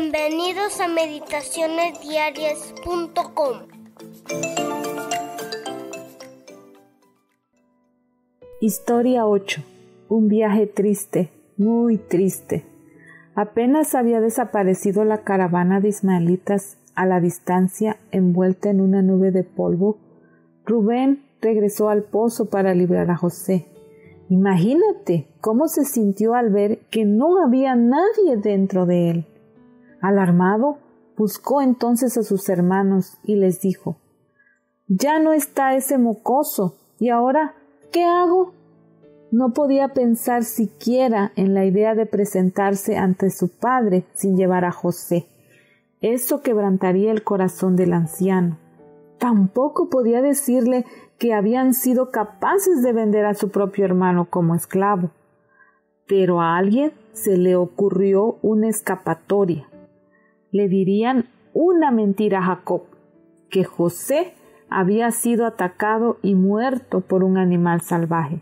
Bienvenidos a meditacionesdiarias.com. Historia 8. Un viaje triste, muy triste. Apenas había desaparecido la caravana de ismaelitas a la distancia, envuelta en una nube de polvo, Rubén regresó al pozo para librar a José. Imagínate cómo se sintió al ver que no había nadie dentro de él. Alarmado, buscó entonces a sus hermanos y les dijo: «Ya no está ese mocoso, ¿y ahora qué hago?». No podía pensar siquiera en la idea de presentarse ante su padre sin llevar a José. Eso quebrantaría el corazón del anciano. Tampoco podía decirle que habían sido capaces de vender a su propio hermano como esclavo. Pero a alguien se le ocurrió una escapatoria. Le dirían una mentira a Jacob, que José había sido atacado y muerto por un animal salvaje.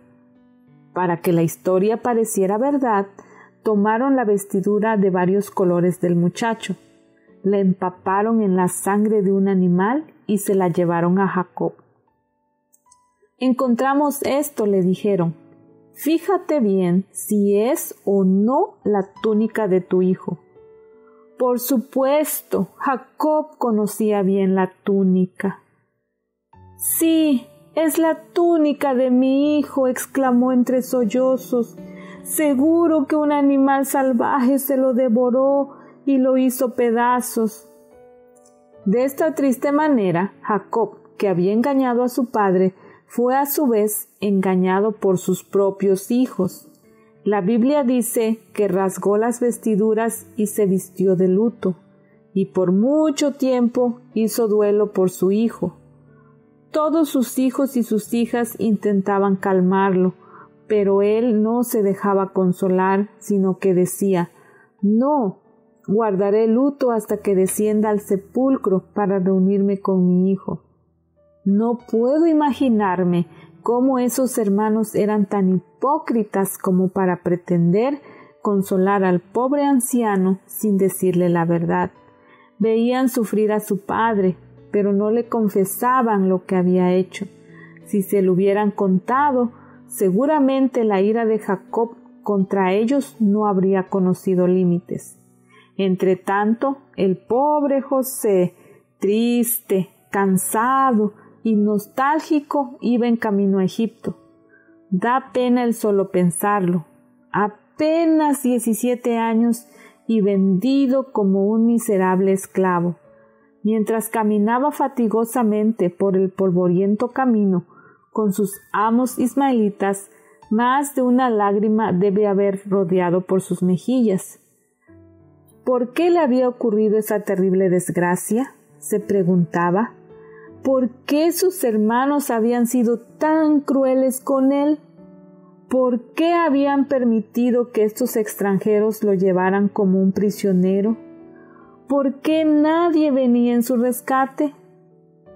Para que la historia pareciera verdad, tomaron la vestidura de varios colores del muchacho, la empaparon en la sangre de un animal y se la llevaron a Jacob. «Encontramos esto», le dijeron. «Fíjate bien si es o no la túnica de tu hijo». Por supuesto, Jacob conocía bien la túnica. «Sí, es la túnica de mi hijo», exclamó entre sollozos. «Seguro que un animal salvaje se lo devoró y lo hizo pedazos». De esta triste manera, Jacob, que había engañado a su padre, fue a su vez engañado por sus propios hijos. La Biblia dice que rasgó las vestiduras y se vistió de luto, y por mucho tiempo hizo duelo por su hijo. Todos sus hijos y sus hijas intentaban calmarlo, pero él no se dejaba consolar, sino que decía: «No, guardaré luto hasta que descienda al sepulcro para reunirme con mi hijo». No puedo imaginarme cómo esos hermanos eran tan hipócritas como para pretender consolar al pobre anciano sin decirle la verdad. Veían sufrir a su padre, pero no le confesaban lo que había hecho. Si se lo hubieran contado, seguramente la ira de Jacob contra ellos no habría conocido límites. Entretanto, el pobre José, triste, cansado y nostálgico, iba en camino a Egipto. Da pena el solo pensarlo. Apenas 17 años y vendido como un miserable esclavo. Mientras caminaba fatigosamente por el polvoriento camino con sus amos ismaelitas, más de una lágrima debe haber rodeado por sus mejillas. ¿Por qué le había ocurrido esa terrible desgracia?, se preguntaba. ¿Por qué sus hermanos habían sido tan crueles con él? ¿Por qué habían permitido que estos extranjeros lo llevaran como un prisionero? ¿Por qué nadie venía en su rescate?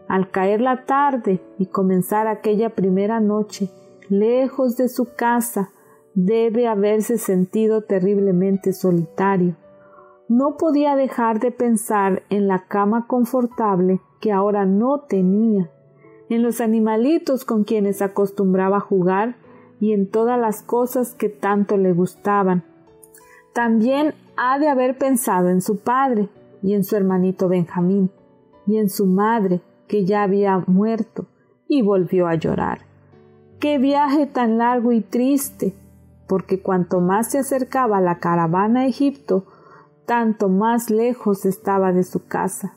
Al caer la tarde y comenzar aquella primera noche, lejos de su casa, debe haberse sentido terriblemente solitario. No podía dejar de pensar en la cama confortable que ahora no tenía, en los animalitos con quienes acostumbraba jugar y en todas las cosas que tanto le gustaban. También ha de haber pensado en su padre y en su hermanito Benjamín y en su madre, que ya había muerto, y volvió a llorar. ¡Qué viaje tan largo y triste! Porque cuanto más se acercaba la caravana a Egipto, tanto más lejos estaba de su casa.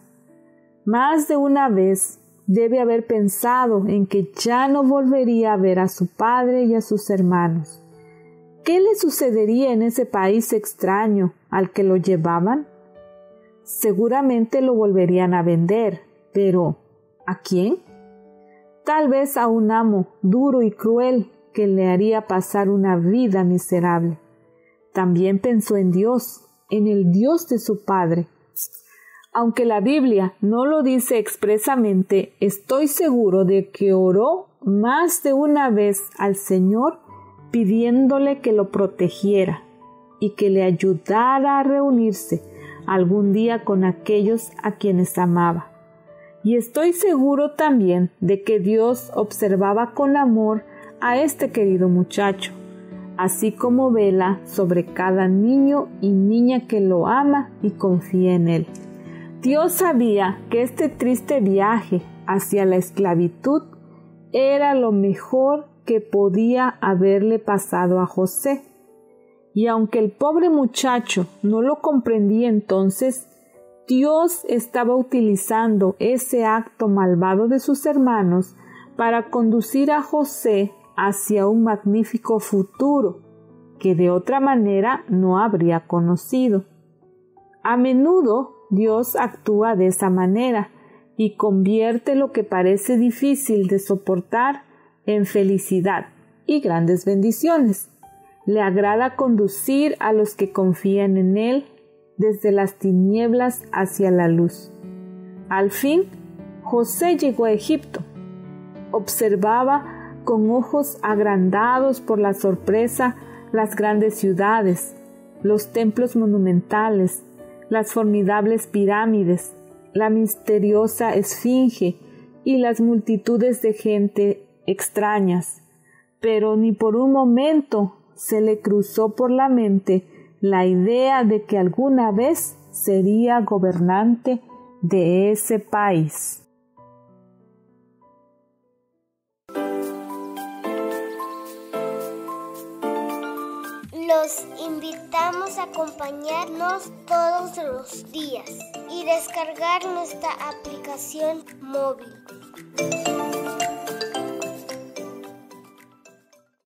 Más de una vez debe haber pensado en que ya no volvería a ver a su padre y a sus hermanos. ¿Qué le sucedería en ese país extraño al que lo llevaban? Seguramente lo volverían a vender, pero ¿a quién? Tal vez a un amo duro y cruel que le haría pasar una vida miserable. También pensó en Dios, en el Dios de su padre. Aunque la Biblia no lo dice expresamente, estoy seguro de que oró más de una vez al Señor pidiéndole que lo protegiera y que le ayudara a reunirse, algún día con aquellos a quienes amaba. Y estoy seguro también de que Dios observaba con amor a este querido muchacho, así como vela sobre cada niño y niña que lo ama y confía en él. Dios sabía que este triste viaje hacia la esclavitud era lo mejor que podía haberle pasado a José. Y aunque el pobre muchacho no lo comprendía entonces, Dios estaba utilizando ese acto malvado de sus hermanos para conducir a José hacia un magnífico futuro que de otra manera no habría conocido. A menudo Dios actúa de esa manera y convierte lo que parece difícil de soportar en felicidad y grandes bendiciones. Le agrada conducir a los que confían en Él desde las tinieblas hacia la luz. Al fin, José llegó a Egipto. Observaba con ojos agrandados por la sorpresa las grandes ciudades, los templos monumentales, las formidables pirámides, la misteriosa esfinge y las multitudes de gente extrañas, pero ni por un momento se le cruzó por la mente la idea de que alguna vez sería gobernante de ese país. Los invitamos a acompañarnos todos los días y descargar nuestra aplicación móvil.